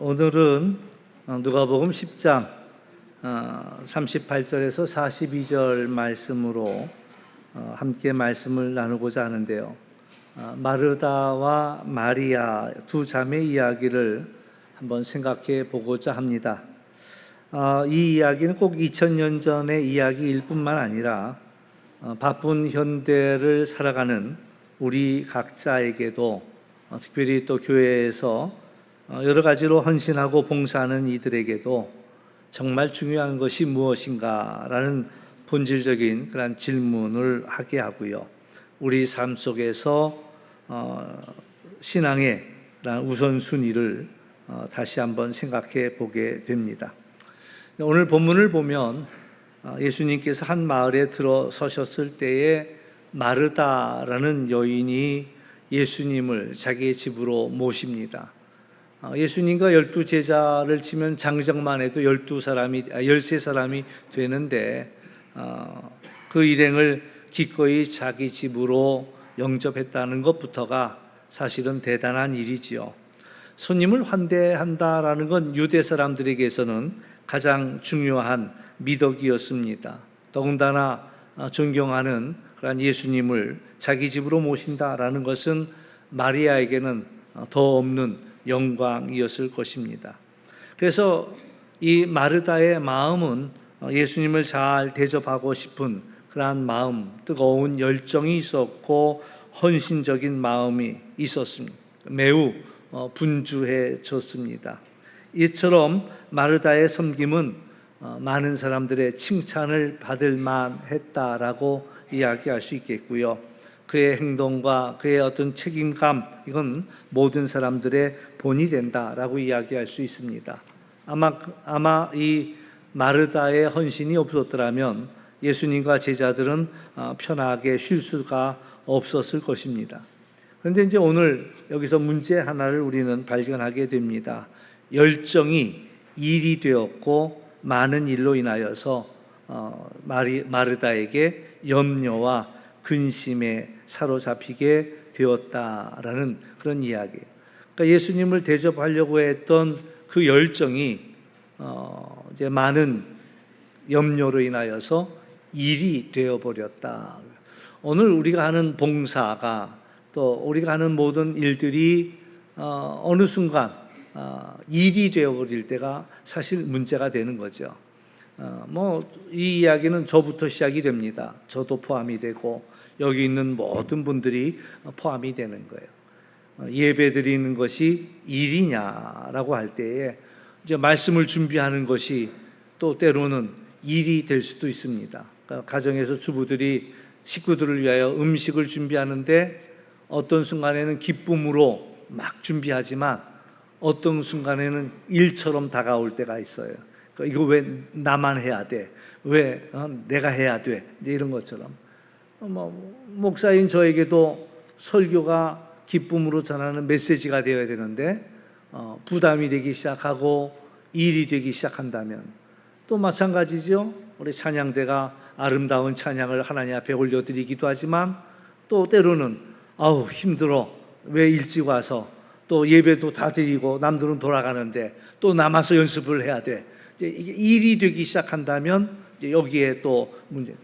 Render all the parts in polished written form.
오늘은 누가복음 10장 38절에서 42절 말씀으로 함께 말씀을 나누고자 하는데요. 마르다와 마리아 두 자매 이야기를 한번 생각해 보고자 합니다. 이 이야기는 꼭 2000년 전의 이야기일 뿐만 아니라 바쁜 현대를 살아가는 우리 각자에게도 특별히 또 교회에서 여러 가지로 헌신하고 봉사하는 이들에게도 정말 중요한 것이 무엇인가라는 본질적인 그런 질문을 하게 하고요. 우리 삶 속에서 신앙의 우선순위를 다시 한번 생각해 보게 됩니다. 오늘 본문을 보면 예수님께서 한 마을에 들어서셨을 때에 마르다라는 여인이 예수님을 자기의 집으로 모십니다. 예수님과 12제자를 치면 장정만 해도 13사람이 되는데 그 일행을 기꺼이 자기 집으로 영접했다는 것부터가 사실은 대단한 일이지요. 손님을 환대한다라는 건 유대 사람들에게서는 가장 중요한 미덕이었습니다. 더군다나 존경하는 그런 예수님을 자기 집으로 모신다라는 것은 마리아에게는 더 없는 영광이었을 것입니다. 그래서 이 마르다의 마음은 예수님을 잘 대접하고 싶은 그러한 마음, 뜨거운 열정이 있었고 헌신적인 마음이 있었습니다. 매우 분주해졌습니다. 이처럼 마르다의 섬김은 많은 사람들의 칭찬을 받을 만했다라고 이야기할 수 있겠고요. 그의 행동과 그의 어떤 책임감, 이건 모든 사람들의 본이 된다라고 이야기할 수 있습니다. 아마 이 마르다의 헌신이 없었더라면 예수님과 제자들은 편하게 쉴 수가 없었을 것입니다. 그런데 이제 오늘 여기서 문제 하나를 우리는 발견하게 됩니다. 열정이 일이 되었고 많은 일로 인하여서 마르다에게 염려와 근심에 사로잡히게 되었다라는 그런 이야기. 그러니까 예수님을 대접하려고 했던 그 열정이 이제 많은 염려로 인하여서 일이 되어버렸다. 오늘 우리가 하는 봉사가 또 우리가 하는 모든 일들이 어느 순간 일이 되어버릴 때가 사실 문제가 되는 거죠. 이 이야기는 저부터 시작이 됩니다. 저도 포함이 되고 여기 있는 모든 분들이 포함이 되는 거예요. 예배 드리는 것이 일이냐라고 할 때에 이제 말씀을 준비하는 것이 또 때로는 일이 될 수도 있습니다. 그러니까 가정에서 주부들이 식구들을 위하여 음식을 준비하는데 어떤 순간에는 기쁨으로 막 준비하지만 어떤 순간에는 일처럼 다가올 때가 있어요. 이거 왜 나만 해야 돼? 왜 내가 해야 돼? 이런 것처럼 목사인 저에게도 설교가 기쁨으로 전하는 메시지가 되어야 되는데 부담이 되기 시작하고 일이 되기 시작한다면 또 마찬가지죠. 우리 찬양대가 아름다운 찬양을 하나님 앞에 올려드리기도 하지만 또 때로는 힘들어. 왜 일찍 와서 또 예배도 다 드리고 남들은 돌아가는데 또 남아서 연습을 해야 돼. 이제 이게 일이 되기 시작한다면 이제 여기에 또 문제.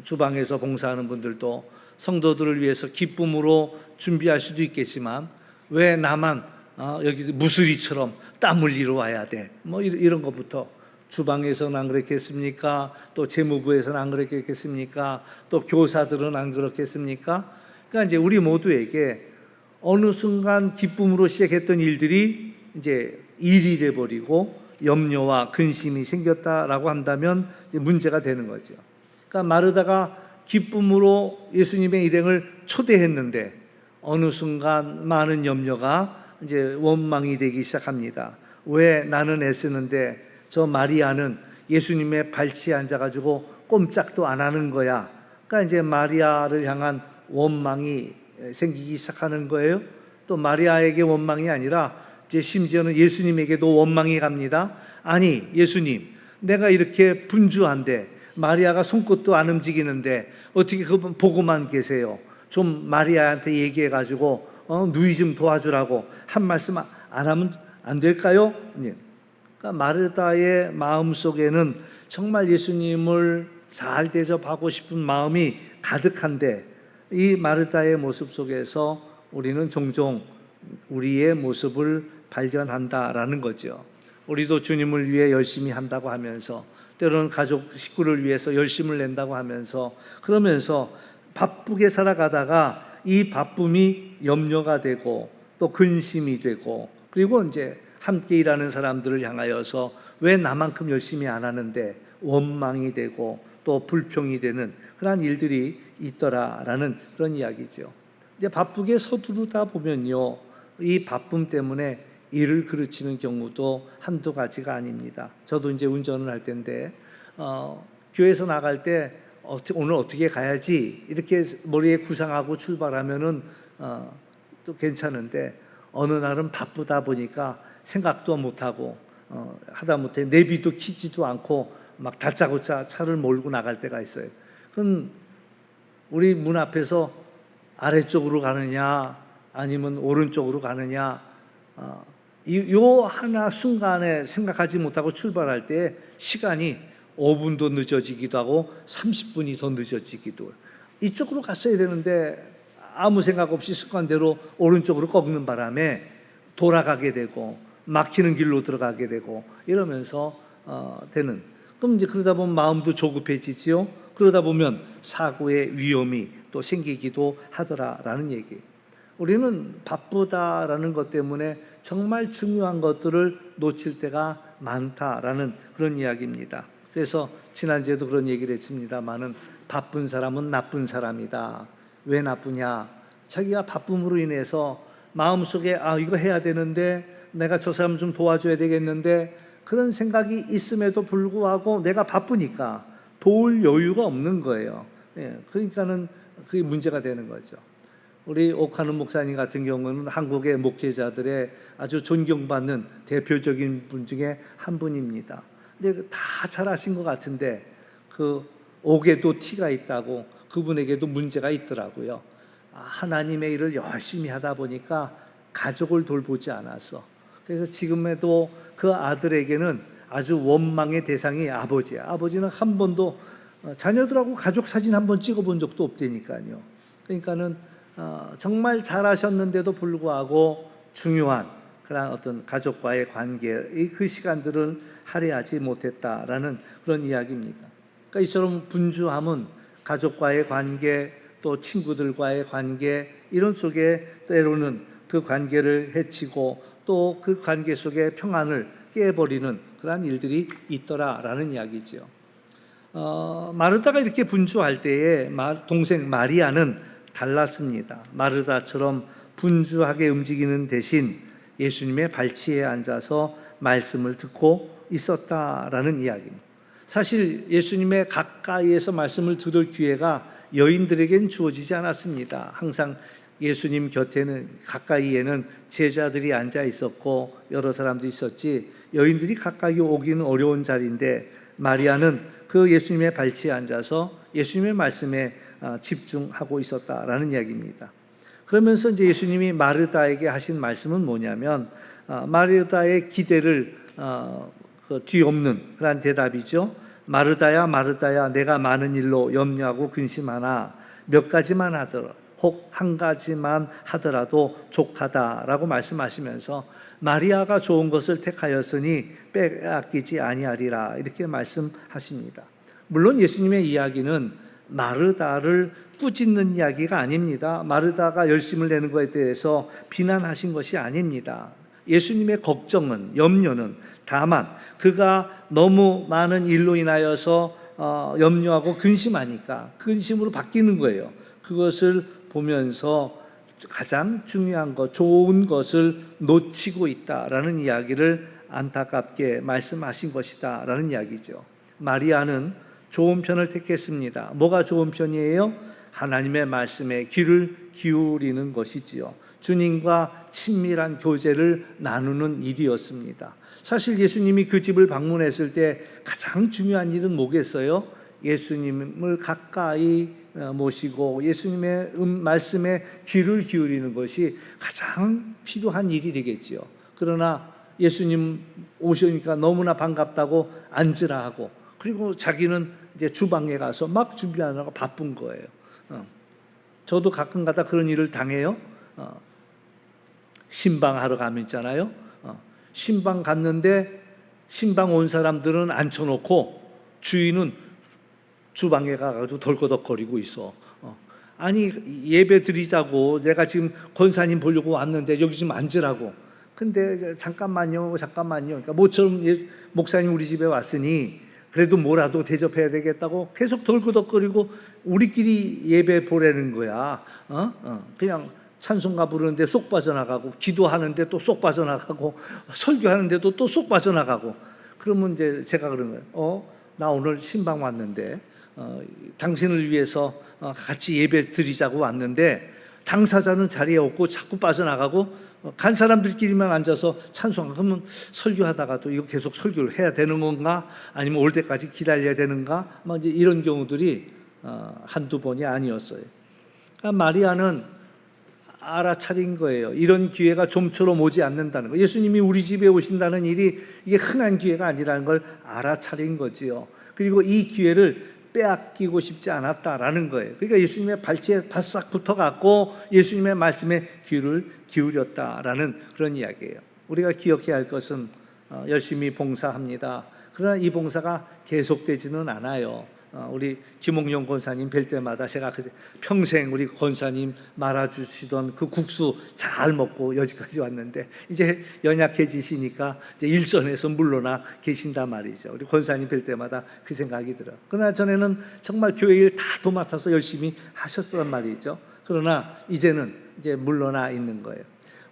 주방에서 봉사하는 분들도 성도들을 위해서 기쁨으로 준비할 수도 있겠지만 왜 나만 여기 무수리처럼 땀 흘리러 와야 돼? 이런 것부터 주방에서는 안 그렇겠습니까? 또 재무부에서는 안 그렇겠습니까? 또 교사들은 안 그렇겠습니까? 그러니까 이제 우리 모두에게 어느 순간 기쁨으로 시작했던 일들이 이제 일이 돼버리고 염려와 근심이 생겼다라고 한다면 이제 문제가 되는 거죠. 그러니까 마르다가 기쁨으로 예수님의 일행을 초대했는데 어느 순간 많은 염려가 이제 원망이 되기 시작합니다. 왜 나는 애쓰는데 저 마리아는 예수님의 발치에 앉아가지고 꼼짝도 안 하는 거야. 그러니까 이제 마리아를 향한 원망이 생기기 시작하는 거예요. 또 마리아에게 원망이 아니라 이제 심지어는 예수님에게도 원망이 갑니다. 아니 예수님, 내가 이렇게 분주한데 마리아가 손끝도 안 움직이는데 어떻게 그분 보고만 계세요? 좀 마리아한테 얘기해가지고 누이 좀 도와주라고 한 말씀 안 안 될까요? 네. 그러니까 마르다의 마음 속에는 정말 예수님을 잘 대접하고 싶은 마음이 가득한데, 이 마르다의 모습 속에서 우리는 종종 우리의 모습을 발견한다라는 거죠. 우리도 주님을 위해 열심히 한다고 하면서, 때로는 가족 식구를 위해서 열심을 낸다고 하면서, 그러면서 바쁘게 살아가다가 이 바쁨이 염려가 되고 또 근심이 되고, 그리고 이제 함께 일하는 사람들을 향하여서 왜 나만큼 열심히 안 하는데 원망이 되고 또 불평이 되는 그러한 일들이 있더라라는 그런 이야기죠. 이제 바쁘게 서두르다 보면요, 이 바쁨 때문에 일을 그르치는 경우도 한두 가지가 아닙니다. 저도 이제 운전을 할 때인데 교회에서 나갈 때 오늘 어떻게 가야지 이렇게 머리에 구상하고 출발하면은 또 괜찮은데, 어느 날은 바쁘다 보니까 생각도 못하고 하다못해 내비도 키지도 않고 막 다짜고짜 차를 몰고 나갈 때가 있어요. 그럼 우리 문 앞에서 아래쪽으로 가느냐 아니면 오른쪽으로 가느냐, 요 하나 순간에 생각하지 못하고 출발할 때 시간이 5분도 늦어지기도 하고 30분이 더 늦어지기도 해요. 이쪽으로 갔어야 되는데 아무 생각 없이 습관대로 오른쪽으로 꺾는 바람에 돌아가게 되고 막히는 길로 들어가게 되고 이러면서 되는. 그럼 이제 그러다 보면 마음도 조급해지지요. 그러다 보면 사고의 위험이 또 생기기도 하더라라는 얘기예요. 우리는 바쁘다라는 것 때문에 정말 중요한 것들을 놓칠 때가 많다라는 그런 이야기입니다. 그래서 지난주에도 그런 얘기를 했습니다마는, 바쁜 사람은 나쁜 사람이다. 왜 나쁘냐? 자기가 바쁨으로 인해서 마음속에 이거 해야 되는데, 내가 저 사람 좀 도와줘야 되겠는데, 그런 생각이 있음에도 불구하고 내가 바쁘니까 도울 여유가 없는 거예요. 그러니까는 그게 문제가 되는 거죠. 우리 옥하는 목사님 같은 경우는 한국의 목회자들의 아주 존경받는 대표적인 분 중에 한 분입니다. 근데 다 잘하신 것 같은데 그 옥에도 티가 있다고 그분에게도 문제가 있더라고요. 하나님의 일을 열심히 하다 보니까 가족을 돌보지 않았어. 그래서 지금에도 그 아들에게는 아주 원망의 대상이 아버지야. 아버지는 한 번도 자녀들하고 가족 사진 한 번 찍어본 적도 없다니까요. 그러니까는 정말 잘하셨는데도 불구하고 중요한 그런 어떤 가족과의 관계, 그 시간들을 할애하지 못했다라는 그런 이야기입니다. 그러니까 이처럼 분주함은 가족과의 관계, 또 친구들과의 관계, 이런 속에 때로는 그 관계를 해치고 또 그 관계 속에 평안을 깨버리는 그러한 일들이 있더라라는 이야기죠. 마르다가 이렇게 분주할 때에 동생 마리아는 달랐습니다. 마르다처럼 분주하게 움직이는 대신 예수님의 발치에 앉아서 말씀을 듣고 있었다라는 이야기입니다. 사실 예수님의 가까이에서 말씀을 들을 기회가 여인들에겐 주어지지 않았습니다. 항상 예수님 곁에는 가까이에는 제자들이 앉아 있었고 여러 사람도 있었지, 여인들이 가까이 오기는 어려운 자리인데 마리아는 그 예수님의 발치에 앉아서 예수님의 말씀에 집중하고 있었다라는 이야기입니다. 그러면서 이제 예수님이 마르다에게 하신 말씀은 뭐냐면, 마르다의 기대를 뒤엎는 그런 대답이죠. 마르다야 마르다야, 내가 많은 일로 염려하고 근심하나 몇 가지만 하더라, 혹 한 가지만 하더라도 족하다라고 말씀하시면서 마리아가 좋은 것을 택하였으니 빼앗기지 아니하리라, 이렇게 말씀하십니다. 물론 예수님의 이야기는 마르다를 꾸짖는 이야기가 아닙니다. 마르다가 열심을 내는 것에 대해서 비난하신 것이 아닙니다. 예수님의 걱정은, 염려는 다만 그가 너무 많은 일로 인하여서 염려하고 근심하니까 근심으로 바뀌는 거예요. 그것을 보면서 가장 중요한 것, 좋은 것을 놓치고 있다라는 이야기를 안타깝게 말씀하신 것이다라는 이야기죠. 마리아는 좋은 편을 택했습니다. 뭐가 좋은 편이에요? 하나님의 말씀에 귀를 기울이는 것이지요. 주님과 친밀한 교제를 나누는 일이었습니다. 사실 예수님이 그 집을 방문했을 때 가장 중요한 일은 뭐겠어요? 예수님을 가까이 모시고 예수님의 말씀에 귀를 기울이는 것이 가장 필요한 일이 되겠지요. 그러나 예수님 오시니까 너무나 반갑다고 앉으라 하고, 그리고 자기는 이제 주방에 가서 막 준비하느라고 바쁜 거예요. 저도 가끔가다 그런 일을 당해요. 신방하러 가면 있잖아요. 신방 갔는데 신방 온 사람들은 앉혀놓고 주인은 주방에 가가지고 덜거덕거리고 있어. 아니 예배 드리자고 내가 지금 권사님 보려고 왔는데 여기 좀 앉으라고. 근데 잠깐만요. 그러니까 모처럼 목사님 우리 집에 왔으니 그래도 뭐라도 대접해야 되겠다고 계속 덜거덕거리고 우리끼리 예배 보라는 거야. 그냥 찬송가 부르는데 쏙 빠져나가고, 기도하는데 또 쏙 빠져나가고, 설교하는데도 또 쏙 빠져나가고. 그러면 이제 제가 그러는 거예요. 나 오늘 신방 왔는데 당신을 위해서 같이 예배 드리자고 왔는데 당사자는 자리에 없고 자꾸 빠져나가고 간 사람들끼리만 앉아서 찬송하고, 그러면 설교하다가도 이거 계속 설교를 해야 되는 건가? 아니면 올 때까지 기다려야 되는가? 막 이제 이런 경우들이 한두 번이 아니었어요. 그러니까 마리아는 알아차린 거예요. 이런 기회가 좀처럼 오지 않는다는 거. 예수님이 우리 집에 오신다는 일이 이게 흔한 기회가 아니라는 걸 알아차린 거지요. 그리고 이 기회를 빼앗기고 싶지 않았다라는 거예요. 그러니까 예수님의 발치에 바싹 붙어갖고 예수님의 말씀에 귀를 기울였다라는 그런 이야기예요. 우리가 기억해야 할 것은 열심히 봉사합니다. 그러나 이 봉사가 계속되지는 않아요. 우리 김홍용 권사님 뵐 때마다 제가 평생 우리 권사님 말아주시던 그 국수 잘 먹고 여기까지 왔는데 이제 연약해지시니까 이제 일선에서 물러나 계신단 말이죠. 우리 권사님 뵐 때마다 그 생각이 들어요. 그러나 전에는 정말 교회 일 다 도맡아서 열심히 하셨단 말이죠. 그러나 이제는 이제 물러나 있는 거예요.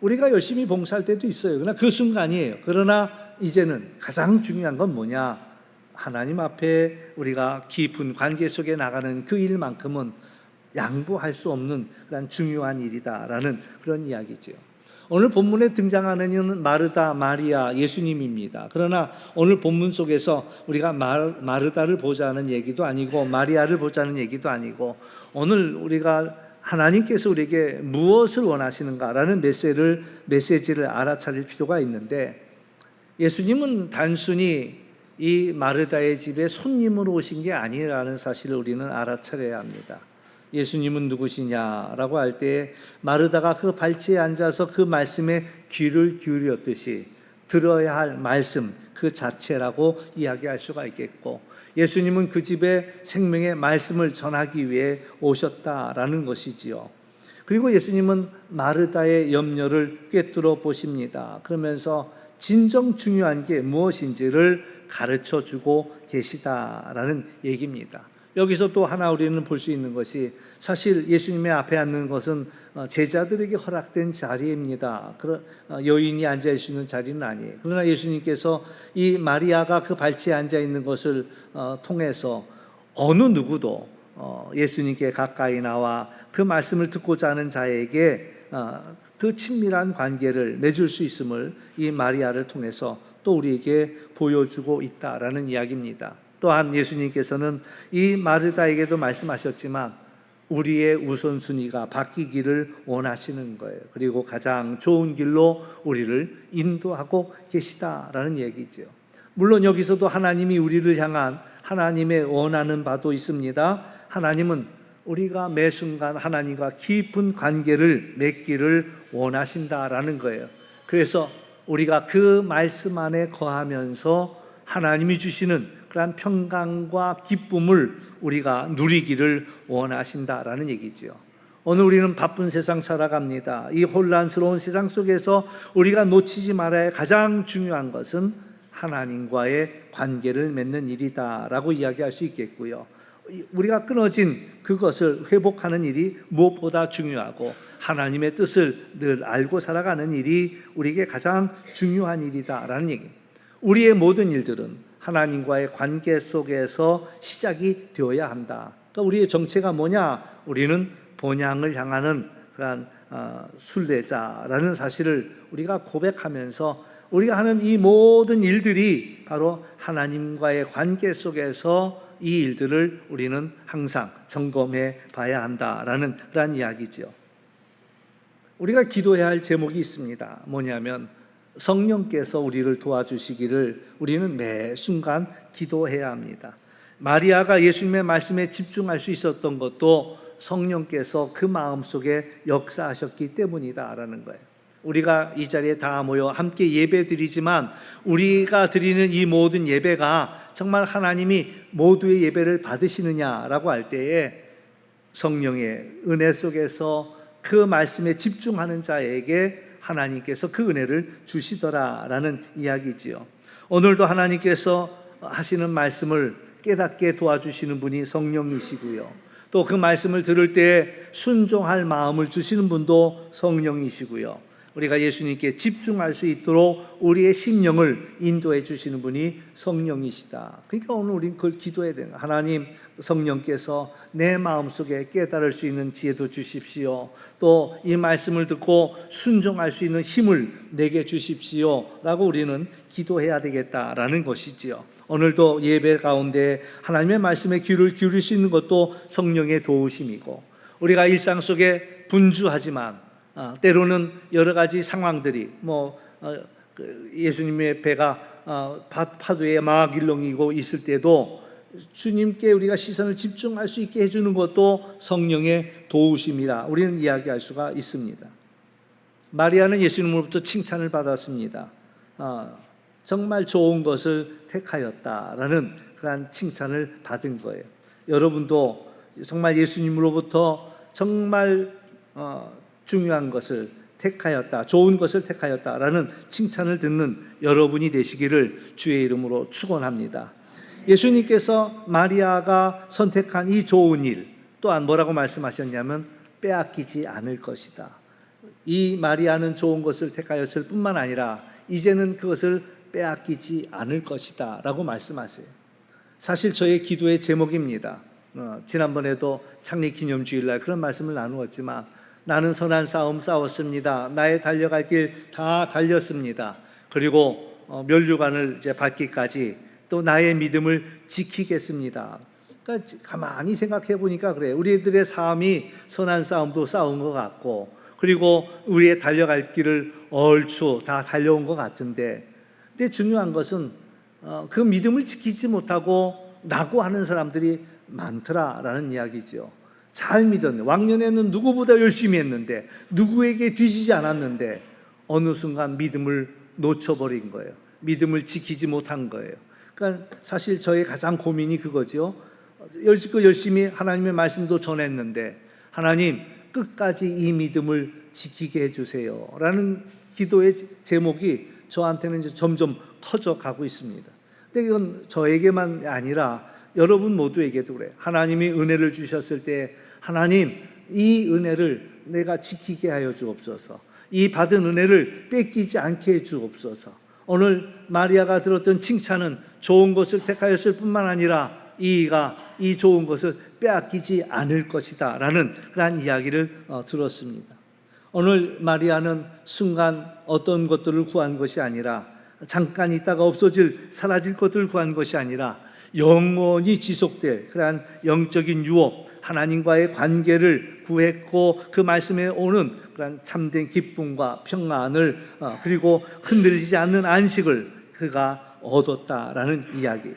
우리가 열심히 봉사할 때도 있어요. 그러나 그 순간이에요. 그러나 이제는 가장 중요한 건 뭐냐? 하나님 앞에 우리가 깊은 관계 속에 나가는 그 일만큼은 양보할 수 없는 그런 중요한 일이다라는 그런 이야기죠. 오늘 본문에 등장하는 이는 마르다, 마리아, 예수님입니다. 그러나 오늘 본문 속에서 우리가 마르다를 보자는 얘기도 아니고 마리아를 보자는 얘기도 아니고, 오늘 우리가 하나님께서 우리에게 무엇을 원하시는가라는 메시지를 알아차릴 필요가 있는데, 예수님은 단순히 이 마르다의 집에 손님으로 오신 게 아니라는 사실을 우리는 알아차려야 합니다. 예수님은 누구시냐라고 할 때 마르다가 그 발치에 앉아서 그 말씀에 귀를 기울였듯이 들어야 할 말씀 그 자체라고 이야기할 수가 있겠고, 예수님은 그 집에 생명의 말씀을 전하기 위해 오셨다라는 것이지요. 그리고 예수님은 마르다의 염려를 꿰뚫어 보십니다. 그러면서 진정 중요한 게 무엇인지를 가르쳐주고 계시다라는 얘기입니다. 여기서 또 하나 우리는 볼 수 있는 것이, 사실 예수님의 앞에 앉는 것은 제자들에게 허락된 자리입니다. 여인이 앉아 있는 자리는 아니에요. 그러나 예수님께서 이 마리아가 그 발치에 앉아 있는 것을 통해서 어느 누구도 예수님께 가까이 나와 그 말씀을 듣고자 하는 자에게 그 친밀한 관계를 맺을 수 있음을 이 마리아를 통해서 또 우리에게 보여주고 있다라는 이야기입니다. 또한 예수님께서는 이 마르다에게도 말씀하셨지만 우리의 우선순위가 바뀌기를 원하시는 거예요. 그리고 가장 좋은 길로 우리를 인도하고 계시다라는 얘기죠. 물론 여기서도 하나님이 우리를 향한 하나님의 원하는 바도 있습니다. 하나님은 우리가 매 순간 하나님과 깊은 관계를 맺기를 원하신다라는 거예요. 그래서 우리가 그 말씀 안에 거하면서 하나님이 주시는 그러한 평강과 기쁨을 우리가 누리기를 원하신다라는 얘기죠. 오늘 우리는 바쁜 세상 살아갑니다. 이 혼란스러운 세상 속에서 우리가 놓치지 말아야 할 가장 중요한 것은 하나님과의 관계를 맺는 일이다라고 이야기할 수 있겠고요. 우리가 끊어진 그것을 회복하는 일이 무엇보다 중요하고, 하나님의 뜻을 늘 알고 살아가는 일이 우리에게 가장 중요한 일이다라는 얘기입니다. 우리의 모든 일들은 하나님과의 관계 속에서 시작이 되어야 한다. 그러니까 우리의 정체가 뭐냐? 우리는 본향을 향하는 그런 순례자라는 사실을 우리가 고백하면서 우리가 하는 이 모든 일들이 바로 하나님과의 관계 속에서 이 일들을 우리는 항상 점검해 봐야 한다라는 그런 이야기죠. 우리가 기도해야 할 제목이 있습니다. 뭐냐면 성령께서 우리를 도와주시기를 우리는 매 순간 기도해야 합니다. 마리아가 예수님의 말씀에 집중할 수 있었던 것도 성령께서 그 마음속에 역사하셨기 때문이다라는 거예요. 우리가 이 자리에 다 모여 함께 예배드리지만 우리가 드리는 이 모든 예배가 정말 하나님이 모두의 예배를 받으시느냐라고 할 때에 성령의 은혜 속에서 그 말씀에 집중하는 자에게 하나님께서 그 은혜를 주시더라라는 이야기지요. 오늘도 하나님께서 하시는 말씀을 깨닫게 도와주시는 분이 성령이시고요. 또 그 말씀을 들을 때 순종할 마음을 주시는 분도 성령이시고요. 우리가 예수님께 집중할 수 있도록 우리의 심령을 인도해 주시는 분이 성령이시다. 그러니까 오늘 우리는 그걸 기도해야 되는 거예요. 하나님, 성령께서 내 마음속에 깨달을 수 있는 지혜도 주십시오. 또 이 말씀을 듣고 순종할 수 있는 힘을 내게 주십시오 라고 우리는 기도해야 되겠다라는 것이지요. 오늘도 예배 가운데 하나님의 말씀에 귀를 기울일 수 있는 것도 성령의 도우심이고, 우리가 일상 속에 분주하지만 때로는 여러 가지 상황들이 예수님의 배가 파도에 막 일렁이고 있을 때도 주님께 우리가 시선을 집중할 수 있게 해주는 것도 성령의 도우심이라 우리는 이야기할 수가 있습니다. 마리아는 예수님으로부터 칭찬을 받았습니다. 정말 좋은 것을 택하였다라는 그러한 칭찬을 받은 거예요. 여러분도 정말 예수님으로부터 정말 중요한 것을 택하였다, 좋은 것을 택하였다라는 칭찬을 듣는 여러분이 되시기를 주의 이름으로 축원합니다. 예수님께서 마리아가 선택한 이 좋은 일 또한 뭐라고 말씀하셨냐면 빼앗기지 않을 것이다. 이 마리아는 좋은 것을 택하였을 뿐만 아니라 이제는 그것을 빼앗기지 않을 것이다 라고 말씀하세요. 사실 저의 기도의 제목입니다. 지난번에도 창립기념주일날 그런 말씀을 나누었지만 나는 선한 싸움 싸웠습니다. 나의 달려갈 길 다 달렸습니다. 그리고 면류관을 이제 받기까지 또 나의 믿음을 지키겠습니다. 그러니까 가만히 생각해 보니까 그래요. 우리들의 삶이 선한 싸움도 싸운 것 같고, 그리고 우리의 달려갈 길을 얼추 다 달려온 것 같은데, 근데 중요한 것은 그 믿음을 지키지 못하고 낙오하는 사람들이 많더라라는 이야기죠. 잘 믿었는데, 왕년에는 누구보다 열심히 했는데, 누구에게 뒤지지 않았는데 어느 순간 믿음을 놓쳐버린 거예요. 믿음을 지키지 못한 거예요. 그러니까 사실 저의 가장 고민이 그거죠. 열심히 하나님의 말씀도 전했는데 하나님 끝까지 이 믿음을 지키게 해주세요 라는 기도의 제목이 저한테는 이제 점점 커져가고 있습니다. 근데 이건 저에게만 아니라 여러분 모두에게도 그래요. 하나님이 은혜를 주셨을 때 하나님 이 은혜를 내가 지키게 하여 주옵소서. 이 받은 은혜를 뺏기지 않게 해 주옵소서. 오늘 마리아가 들었던 칭찬은 좋은 것을 택하였을 뿐만 아니라 이가 이 좋은 것을 빼앗기지 않을 것이다 라는 그러한 이야기를 들었습니다. 오늘 마리아는 순간 어떤 것들을 구한 것이 아니라, 잠깐 있다가 없어질 사라질 것들을 구한 것이 아니라 영원히 지속될 그러한 영적인 유업, 하나님과의 관계를 구했고 그 말씀에 오는 그런 참된 기쁨과 평안을 그리고 흔들리지 않는 안식을 그가 얻었다라는 이야기.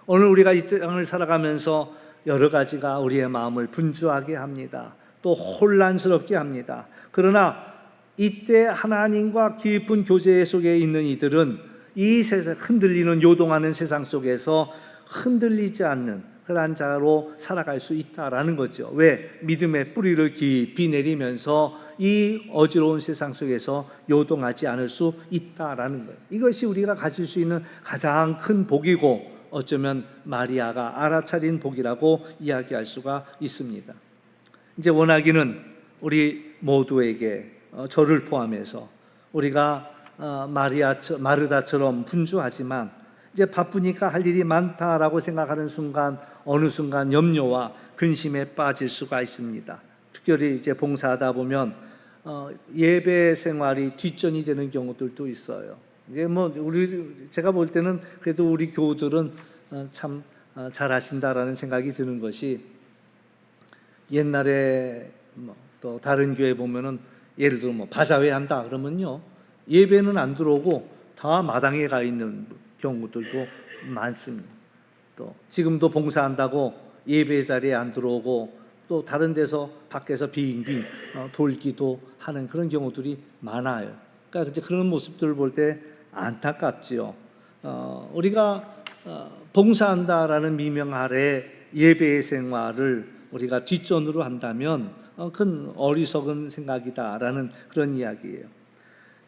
오늘 우리가 이 땅을 살아가면서 여러 가지가 우리의 마음을 분주하게 합니다. 또 혼란스럽게 합니다. 그러나 이때 하나님과 깊은 교제 속에 있는 이들은 이 세상 흔들리는 요동하는 세상 속에서 흔들리지 않는 그러한 자로 살아갈 수 있다라는 거죠. 왜? 믿음의 뿌리를 깊이 내리면서 이 어지러운 세상 속에서 요동하지 않을 수 있다라는 거예요. 이것이 우리가 가질 수 있는 가장 큰 복이고 어쩌면 마리아가 알아차린 복이라고 이야기할 수가 있습니다. 이제 원하기는 우리 모두에게 저를 포함해서 우리가 마르다처럼 분주하지만 이제 바쁘니까 할 일이 많다라고 생각하는 순간 어느 순간 염려와 근심에 빠질 수가 있습니다. 특별히 이제 봉사하다 보면 예배 생활이 뒷전이 되는 경우들도 있어요. 이제 제가 볼 때는 그래도 우리 교우들은 참 잘하신다라는 생각이 드는 것이, 옛날에 또 다른 교회 보면은 예를 들어 바자회 한다 그러면요 예배는 안 들어오고 다 마당에 가 있는 경우들도 많습니다. 또 지금도 봉사한다고 예배 자리에 안 들어오고 또 다른 데서 밖에서 빙빙 돌기도 하는 그런 경우들이 많아요. 그러니까 이제 그런 모습들을 볼 때 안타깝지요. 우리가 봉사한다라는 미명 아래 예배의 생활을 우리가 뒷전으로 한다면 큰 어리석은 생각이다라는 그런 이야기예요.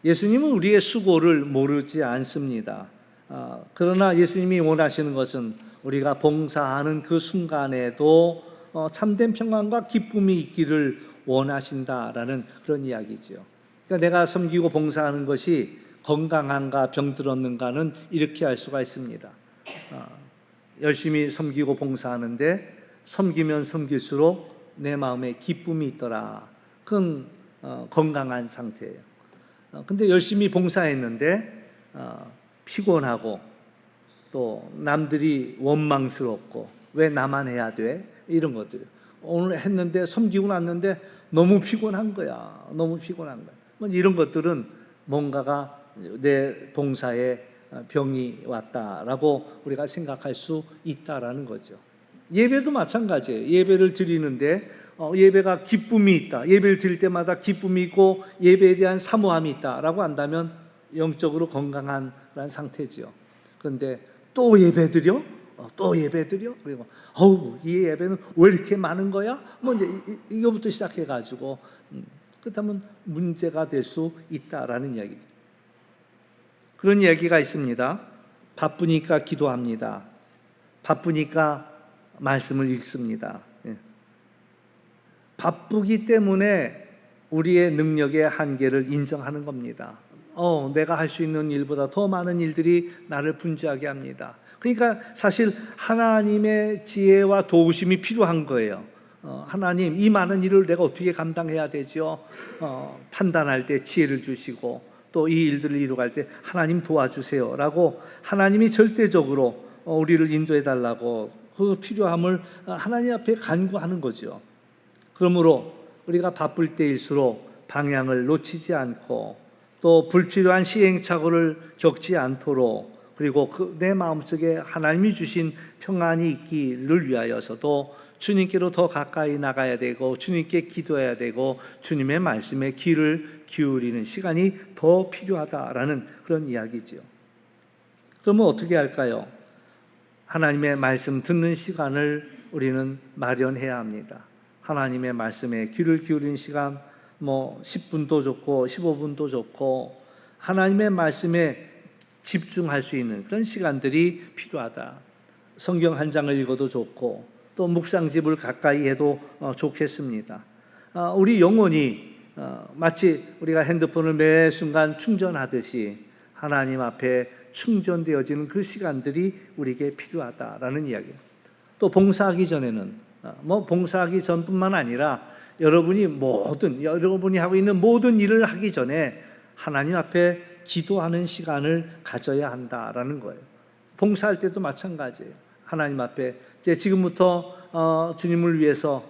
예수님은 우리의 수고를 모르지 않습니다. 그러나 예수님이 원하시는 것은 우리가 봉사하는 그 순간에도 참된 평안과 기쁨이 있기를 원하신다라는 그런 이야기죠. 그러니까 내가 섬기고 봉사하는 것이 건강한가 병들었는가는 이렇게 알 수가 있습니다. 열심히 섬기고 봉사하는데 섬기면 섬길수록 내 마음에 기쁨이 있더라. 그건 건강한 상태예요. 근데 열심히 봉사했는데 피곤하고 또 남들이 원망스럽고 왜 나만 해야 돼? 이런 것들. 오늘 했는데 섬기고 났는데 너무 피곤한 거야. 너무 피곤한 거야. 뭐 이런 것들은 뭔가가 내 봉사에 병이 왔다라고 우리가 생각할 수 있다라는 거죠. 예배도 마찬가지예요. 예배를 드리는데 예배가 기쁨이 있다. 예배를 드릴 때마다 기쁨이 있고 예배에 대한 사모함이 있다라고 한다면 영적으로 건강한 상태지요. 그런데 또 예배 드려? 또 예배 드려? 그리고 이 예배는 왜 이렇게 많은 거야? 뭐 이제 이거부터 시작해가지고 그렇다면 문제가 될 수 있다라는 이야기죠. 그런 이야기가 있습니다. 바쁘니까 기도합니다. 바쁘니까 말씀을 읽습니다. 바쁘기 때문에 우리의 능력의 한계를 인정하는 겁니다. 내가 할 수 있는 일보다 더 많은 일들이 나를 분주하게 합니다. 그러니까 사실 하나님의 지혜와 도우심이 필요한 거예요. 하나님, 이 많은 일을 내가 어떻게 감당해야 되죠? 판단할 때 지혜를 주시고 또 이 일들을 이루어갈 때 하나님 도와주세요 라고 하나님이 절대적으로 우리를 인도해 달라고 그 필요함을 하나님 앞에 간구하는 거죠. 그러므로 우리가 바쁠 때일수록 방향을 놓치지 않고 또 불필요한 시행착오를 겪지 않도록 그리고 내 마음속에 하나님이 주신 평안이 있기를 위하여서도 주님께로 더 가까이 나가야 되고 주님께 기도해야 되고 주님의 말씀에 귀를 기울이는 시간이 더 필요하다라는 그런 이야기죠. 그러면 어떻게 할까요? 하나님의 말씀 듣는 시간을 우리는 마련해야 합니다. 하나님의 말씀에 귀를 기울이는 시간 10분도 좋고 15분도 좋고 하나님의 말씀에 집중할 수 있는 그런 시간들이 필요하다. 성경 한 장을 읽어도 좋고 또 묵상집을 가까이 해도 좋겠습니다. 우리 영혼이 마치 우리가 핸드폰을 매 순간 충전하듯이 하나님 앞에 충전되어지는 그 시간들이 우리에게 필요하다라는 이야기예요. 또 봉사하기 전에는 봉사하기 전뿐만 아니라 여러분이 하고 있는 모든 일을 하기 전에 하나님 앞에 기도하는 시간을 가져야 한다라는 거예요. 봉사할 때도 마찬가지예요. 하나님 앞에 지금부터 주님을 위해서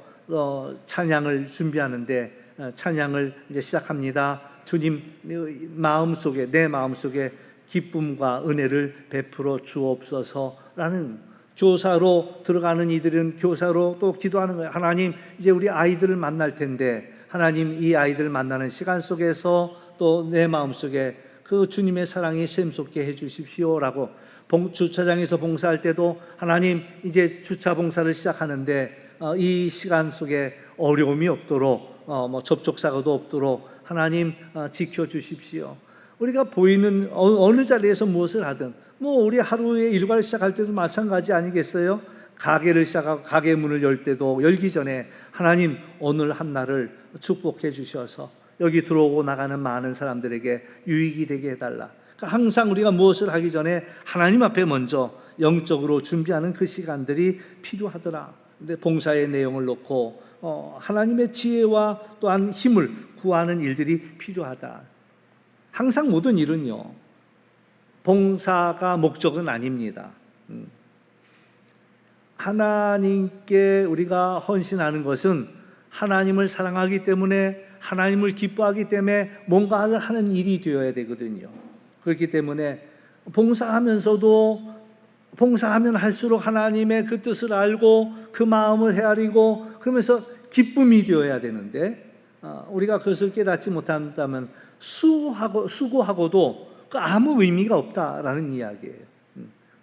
찬양을 준비하는데 찬양을 이제 시작합니다. 주님 내 마음속에 기쁨과 은혜를 베풀어 주옵소서라는 교사로 들어가는 이들은 교사로 또 기도하는 거예요. 하나님, 이제 우리 아이들을 만날 텐데 하나님 이 아이들 만나는 시간 속에서 또 내 마음속에 그 주님의 사랑이 샘솟게 해 주십시오라고 주차장에서 봉사할 때도 하나님 이제 주차 봉사를 시작하는데 이 시간 속에 어려움이 없도록 접촉사고도 없도록 하나님 지켜주십시오. 우리가 보이는 어느 자리에서 무엇을 하든 우리 하루의 일과를 시작할 때도 마찬가지 아니겠어요? 가게를 시작하고 가게 문을 열기 전에 하나님 오늘 한 날을 축복해 주셔서 여기 들어오고 나가는 많은 사람들에게 유익이 되게 해달라. 그러니까 항상 우리가 무엇을 하기 전에 하나님 앞에 먼저 영적으로 준비하는 그 시간들이 필요하더라. 근데 봉사의 내용을 놓고 하나님의 지혜와 또한 힘을 구하는 일들이 필요하다. 항상 모든 일은요, 봉사가 목적은 아닙니다. 하나님께 우리가 헌신하는 것은 하나님을 사랑하기 때문에 하나님을 기뻐하기 때문에 뭔가를 하는 일이 되어야 되거든요. 그렇기 때문에 봉사하면 할수록 하나님의 그 뜻을 알고 그 마음을 헤아리고 그러면서 기쁨이 되어야 되는데 우리가 그것을 깨닫지 못한다면 수고하고도 아무 의미가 없다라는 이야기예요.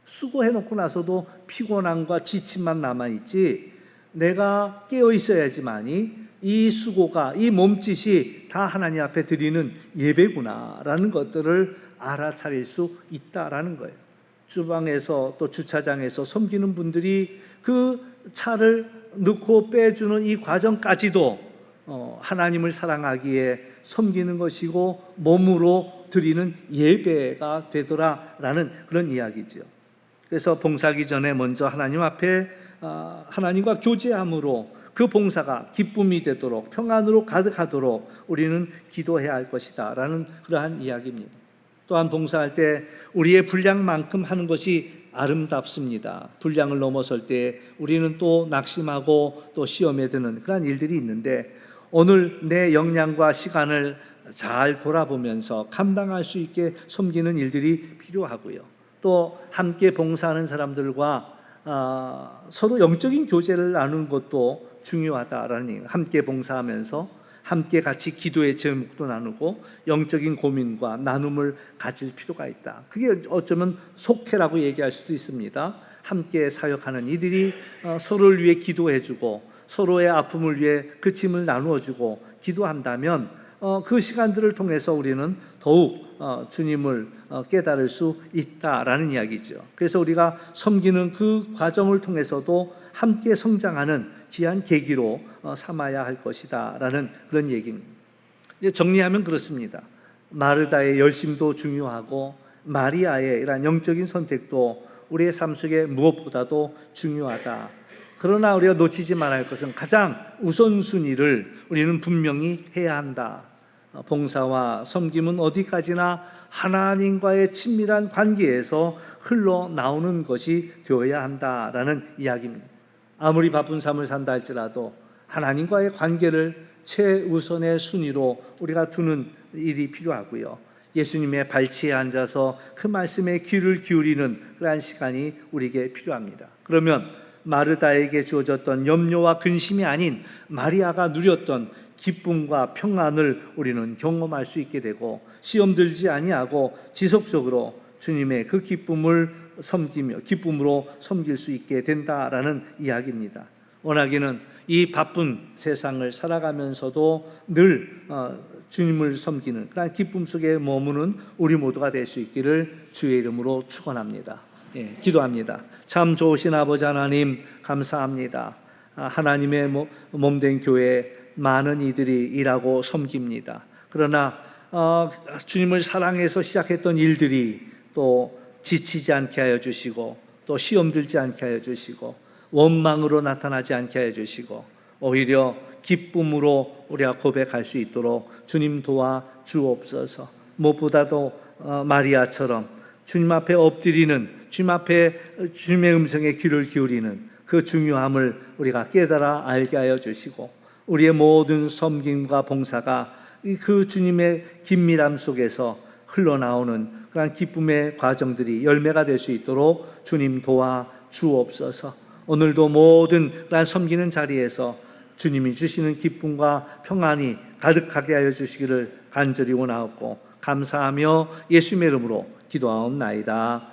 수고해놓고 나서도 피곤함과 지침만 남아있지 내가 깨어 있어야지만이 이 수고가 이 몸짓이 다 하나님 앞에 드리는 예배구나라는 것들을 알아차릴 수 있다라는 거예요. 주방에서 또 주차장에서 섬기는 분들이 그 차를 넣고 빼주는 이 과정까지도 하나님을 사랑하기에 섬기는 것이고 몸으로 드리는 예배가 되더라라는 그런 이야기죠. 그래서 봉사하기 전에 먼저 하나님 앞에 하나님과 교제함으로 그 봉사가 기쁨이 되도록 평안으로 가득하도록 우리는 기도해야 할 것이다 라는 그러한 이야기입니다. 또한 봉사할 때 우리의 분량만큼 하는 것이 아름답습니다. 분량을 넘어설 때 우리는 또 낙심하고 또 시험에 드는 그런 일들이 있는데 오늘 내 역량과 시간을 잘 돌아보면서 감당할 수 있게 섬기는 일들이 필요하고요. 또 함께 봉사하는 사람들과 서로 영적인 교제를 나누는 것도 중요하다라는 얘기예요. 함께 봉사하면서 함께 같이 기도의 제목도 나누고 영적인 고민과 나눔을 가질 필요가 있다. 그게 어쩌면 속회라고 얘기할 수도 있습니다. 함께 사역하는 이들이 서로를 위해 기도해주고 서로의 아픔을 위해 그 짐을 나누어주고 기도한다면 그 시간들을 통해서 우리는 더욱 주님을 깨달을 수 있다라는 이야기죠. 그래서 우리가 섬기는 그 과정을 통해서도 함께 성장하는 귀한 계기로 삼아야 할 것이다라는 그런 얘기입니다. 이제 정리하면 그렇습니다. 마르다의 열심도 중요하고 마리아의 이런 영적인 선택도 우리의 삶 속에 무엇보다도 중요하다. 그러나 우리가 놓치지 말아야 할 것은 가장 우선순위를 우리는 분명히 해야 한다. 봉사와 섬김은 어디까지나 하나님과의 친밀한 관계에서 흘러나오는 것이 되어야 한다라는 이야기입니다. 아무리 바쁜 삶을 산다 할지라도 하나님과의 관계를 최우선의 순위로 우리가 두는 일이 필요하고요. 예수님의 발치에 앉아서 그 말씀에 귀를 기울이는 그러한 시간이 우리에게 필요합니다. 그러면 마르다에게 주어졌던 염려와 근심이 아닌 마리아가 누렸던 기쁨과 평안을 우리는 경험할 수 있게 되고 시험 들지 아니하고 지속적으로 주님의 그 기쁨을 섬기며 기쁨으로 섬길 수 있게 된다라는 이야기입니다. 원하기는 이 바쁜 세상을 살아가면서도 늘 주님을 섬기는 그런 기쁨 속에 머무는 우리 모두가 될 수 있기를 주의 이름으로 축원합니다. 기도합니다. 참 좋으신 아버지 하나님 감사합니다. 하나님의 몸된 교회 많은 이들이 일하고 섬깁니다. 그러나 주님을 사랑해서 시작했던 일들이 또 지치지 않게 하여 주시고 또 시험 들지 않게 하여 주시고 원망으로 나타나지 않게 하여 주시고 오히려 기쁨으로 우리가 고백할 수 있도록 주님 도와 주옵소서. 무엇보다도 마리아처럼 주님 앞에 엎드리는 주님 앞에 주님의 음성에 귀를 기울이는 그 중요함을 우리가 깨달아 알게 하여 주시고 우리의 모든 섬김과 봉사가 그 주님의 긴밀함 속에서 흘러나오는 그런 기쁨의 과정들이 열매가 될 수 있도록 주님 도와 주옵소서. 오늘도 모든 그런 섬기는 자리에서 주님이 주시는 기쁨과 평안이 가득하게 하여 주시기를 간절히 원하옵고 감사하며 예수님의 이름으로 기도하옵나이다.